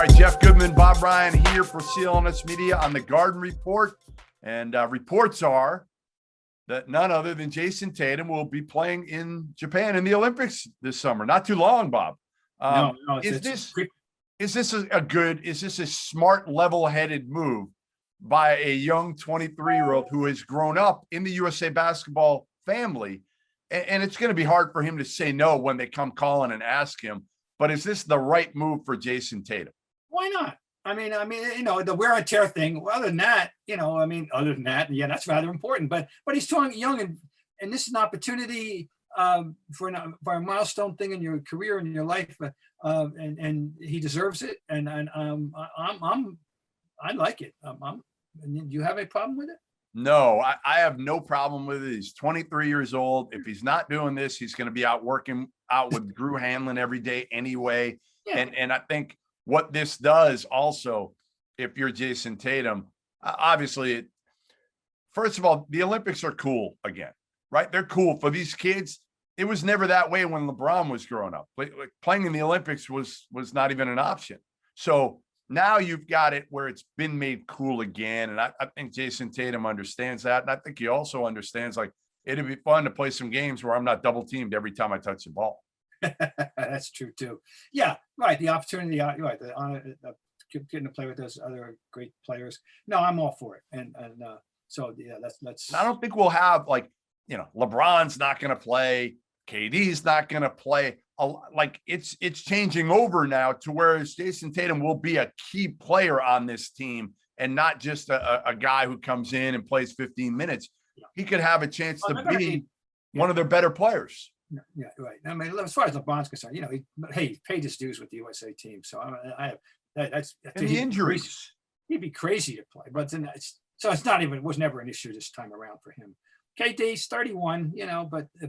right, Jeff Goodman, Bob Ryan here for CLNS Media on the Garden Report. And reports are that none other than Jayson Tatum will be playing in Japan in the Olympics this summer. Not too long, Bob. No, is this a smart, level-headed move by a young 23-year-old who has grown up in the USA basketball family? And it's going to be hard for him to say no when they come calling and ask him. But is this the right move for Jayson Tatum? Why not? I mean, the wear and tear thing. Well, other than that, yeah, that's rather important. But he's too young, and this is an opportunity for a milestone thing in your career and in your life, and he deserves it. And I like it. Do you have any problem with it? No, I have no problem with it. He's 23 years old. If he's not doing this, he's going to be out working out with Drew Hanlon every day anyway. Yeah. And I think what this does also, if you're Jayson Tatum, obviously, first of all, the Olympics are cool again, right? They're cool for these kids. It was never that way when LeBron was growing up. Playing in the Olympics was not even an option. So now you've got it where it's been made cool again. And I think Jayson Tatum understands that. And I think he also understands, like, it'd be fun to play some games where I'm not double teamed every time I touch the ball. That's true too. Yeah, right. The opportunity, right? Getting to play with those other great players. No, I'm all for it. And so yeah, let's. I don't think we'll have, like, LeBron's not going to play, KD's not going to play. Like, it's changing over now to where Jayson Tatum will be a key player on this team and not just a guy who comes in and plays 15 minutes. Yeah. He could have a chance to be one of their better players. Yeah, right. I mean, as far as LeBron's concerned, he paid his dues with the USA team. So that's and the injuries. He'd be crazy to play, but then it was never an issue this time around for him. KD's 31,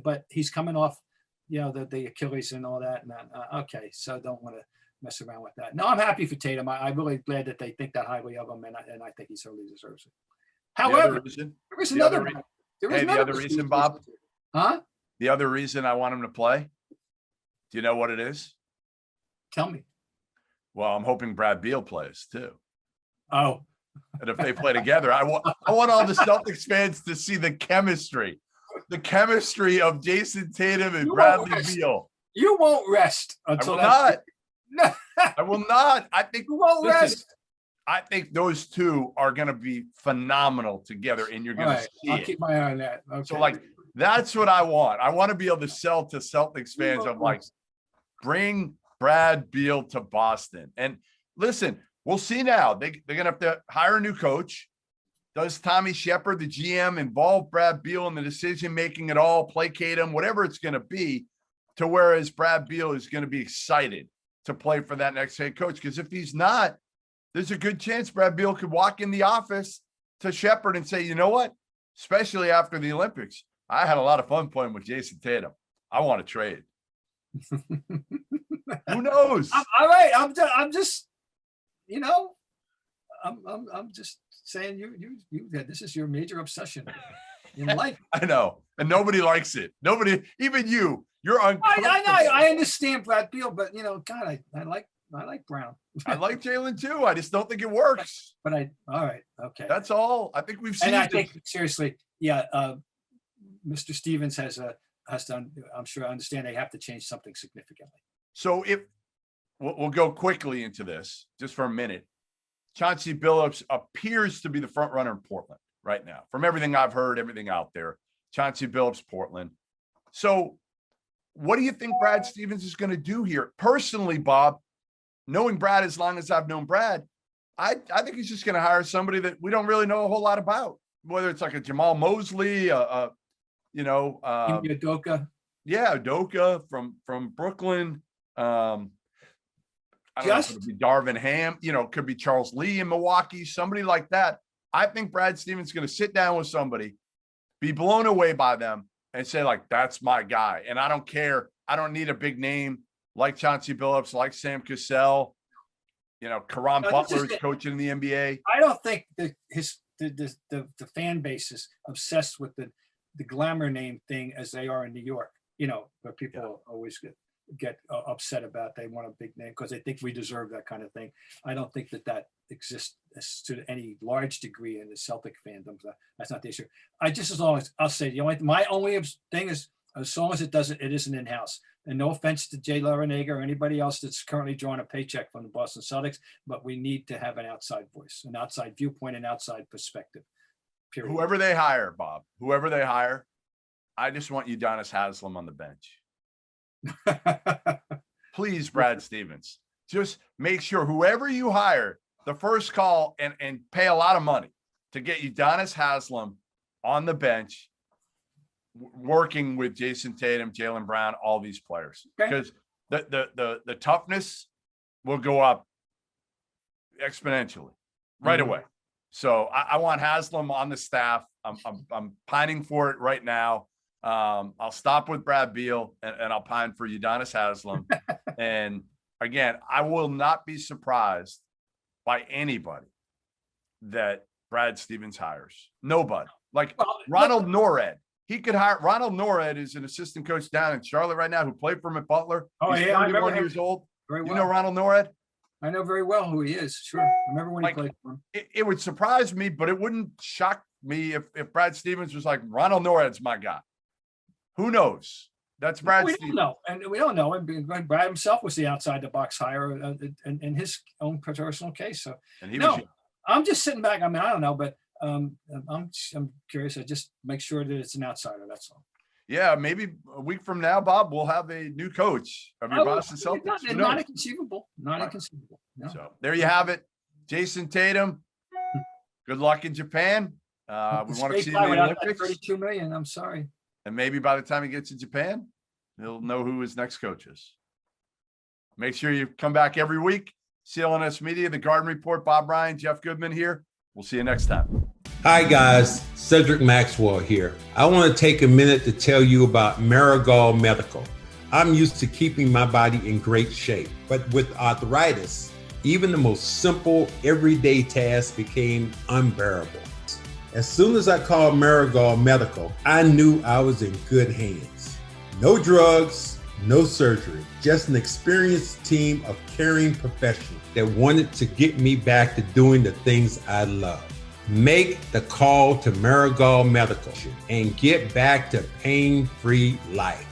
but he's coming off, the Achilles and all that. And okay, so don't want to mess around with that. No, I'm happy for Tatum. I'm really glad that they think that highly of him, and I think he certainly deserves it. However, there is another reason, Bob. Huh? The other reason I want him to play, do you know what it is? Tell me. Well, I'm hoping Brad Beal plays too. Oh. And if they play together, I want all the Celtics fans to see the chemistry of Jayson Tatum and Bradley Beal. You won't rest until I will not. I think you won't rest. I think those two are going to be phenomenal together, and you're going to see I'll keep my eye on that. Okay. So, like, that's what I want. I want to be able to sell to Celtics fans of, like, bring Brad Beal to Boston. And listen, we'll see now. They're going to have to hire a new coach. Does Tommy Shepard, the GM, involve Brad Beal in the decision-making at all, placate him, whatever it's going to be, to whereas Brad Beal is going to be excited to play for that next head coach? Because if he's not, there's a good chance Brad Beal could walk in the office to Shepard and say, you know what, especially after the Olympics, I had a lot of fun playing with Jayson Tatum. I want to trade. Who knows? All right. I'm just saying you this is your major obsession in life. I know. And nobody likes it. Nobody, even you're uncomfortable. I understand Brad Beal, but God, I like Brown. I like Jalen too. I just don't think it works. But all right. Okay. That's all. I think we've seen it. And I think, seriously, yeah, Mr. Stevens has to, I'm sure, understand they have to change something significantly. So if we'll go quickly into this just for a minute. Chauncey Billups appears to be the front runner in Portland right now. From everything I've heard, everything out there, Chauncey Billups, Portland. So what do you think Brad Stevens is going to do here? Personally, Bob, knowing Brad as long as I've known Brad, I think he's just going to hire somebody that we don't really know a whole lot about, whether it's like a Jamal Mosley, Udoka. Yeah, Udoka from Brooklyn. I don't know if it could be Darvin Ham, could be Charles Lee in Milwaukee, somebody like that. I think Brad Stevens is going to sit down with somebody, be blown away by them, and say, like, that's my guy. And I don't care. I don't need a big name like Chauncey Billups, like Sam Cassell. Caron Butler is coaching in the NBA. I don't think the fan base is obsessed with the glamour name thing as they are in New York, where people always get. get upset about. They want a big name because they think we deserve that kind of thing. I don't think that exists to any large degree in the Celtic fandom. That's not the issue. As long as I'll say my only thing is, as long as it isn't in-house. And no offense to Jay Larranaga or anybody else that's currently drawing a paycheck from the Boston Celtics, but we need to have an outside voice, an outside viewpoint, an outside perspective. Period. Whoever they hire, Bob, whoever they hire, I just want Udonis Haslem on the bench. Please, Brad Stevens, just make sure whoever you hire, the first call and pay a lot of money to get Udonis Haslem on the bench, working with Jayson Tatum, Jaylen Brown, all these players, because the toughness will go up exponentially right away. So I want Haslem on the staff. I'm pining for it right now. I'll stop with Brad Beal and I'll pine for Udonis Haslem. And again, I will not be surprised by anybody that Brad Stevens hires. Nobody. Like Ronald Norred. He could hire. Ronald Norred is an assistant coach down in Charlotte right now who played for him at Butler. He's 31 years old. You know Ronald Norred? I know very well who he is. Sure. I remember when he played for him. It would surprise me, but it wouldn't shock me if Brad Stevens was like, Ronald Norred's my guy. Who knows? That's Brad Stevens. We don't know. And we don't know. And Brad himself was the outside the box hire in his own personal case. So I'm just sitting back. I mean, I don't know, but I'm curious. I just make sure that it's an outsider. That's all. Yeah, maybe a week from now, Bob, we'll have a new coach of your Boston Celtics. Not inconceivable. Not inconceivable. No. So there you have it. Jayson Tatum. Good luck in Japan. We want to see you in the Olympics. 32 million. I'm sorry. And maybe by the time he gets to Japan, he'll know who his next coach is. Make sure you come back every week. CLNS Media, The Garden Report. Bob Ryan, Jeff Goodman here. We'll see you next time. Hi guys, Cedric Maxwell here. I want to take a minute to tell you about Marigold Medical. I'm used to keeping my body in great shape, but with arthritis, even the most simple everyday tasks became unbearable. As soon as I called Marigold Medical, I knew I was in good hands. No drugs, no surgery, just an experienced team of caring professionals that wanted to get me back to doing the things I love. Make the call to Marigold Medical and get back to pain-free life.